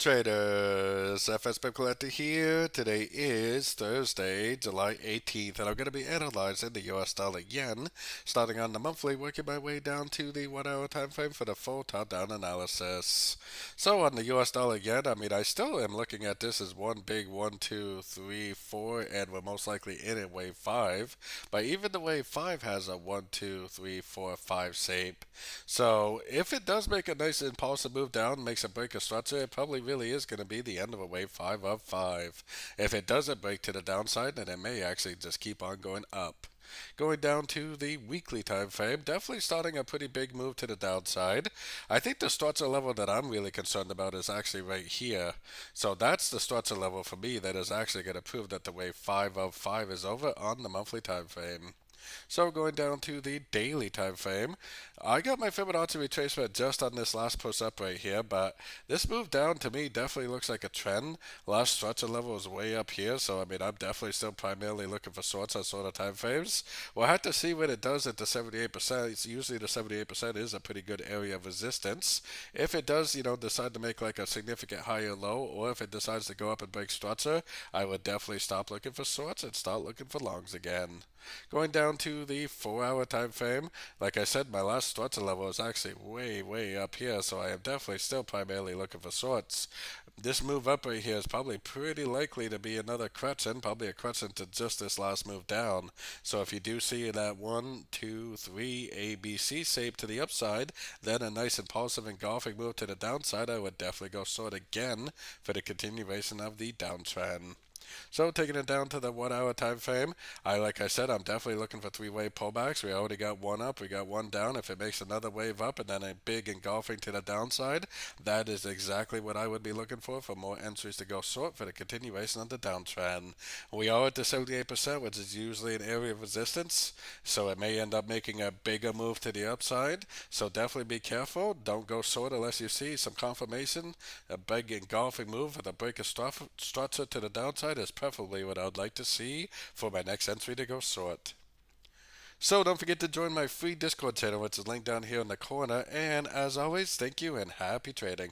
Traders, FX Pip Collector here. Today is Thursday, July 18th, and I'm going to be analyzing the US dollar yen, starting on the monthly, working my way down to the 1 hour time frame for the full top-down analysis. So on the US dollar yen, I still am looking at this as one big 1, 2, 3, 4, and we're most likely in a wave 5. But even the wave 5 has a 1, 2, 3, 4, 5 shape. So if it does make a nice impulsive move down, makes a break of structure, it probably really is going to be the end of a wave 5 of 5. If it doesn't break to the downside, then it may actually just keep on going up. Going down to the weekly time frame, definitely starting a pretty big move to the downside. I think the structure level that I'm really concerned about is actually right here. So that's the structure level for me that is actually going to prove that the wave 5 of 5 is over on the monthly time frame. So going down to the daily time frame, I got my Fibonacci retracement just on this last push up right here, but this move down to me definitely looks like a trend. Last structure level is way up here, so I'm definitely still primarily looking for shorts on sort of time frames. We'll have to see what it does at the 78%. It's usually the 78% is a pretty good area of resistance. If it does, decide to make like a significant higher low, or if it decides to go up and break structure, I would definitely stop looking for shorts and start looking for longs again. Going down to the 4 hour time frame, like I said, my last structure level is actually way up here, so I am definitely still primarily looking for shorts. This move up right here is probably pretty likely to be another correction, probably a correction to just this last move down. So if you do see that 1, 2, 3 ABC shape to the upside, then a nice impulsive engulfing move to the downside, I would definitely go short again for the continuation of the downtrend. So taking it down to the 1 hour time frame, like I said, I'm definitely looking for three-way pullbacks. We already got one up, we got one down. If it makes another wave up and then a big engulfing to the downside, that is exactly what I would be looking for more entries to go short for the continuation of the downtrend. We are at the 78%, which is usually an area of resistance, so it may end up making a bigger move to the upside. So definitely be careful. Don't go short unless you see some confirmation. A big engulfing move with a break of structure to the downside is preferably what I would like to see for my next entry to go short. So don't forget to join my free Discord channel, which is linked down here in the corner. And as always, thank you and happy trading.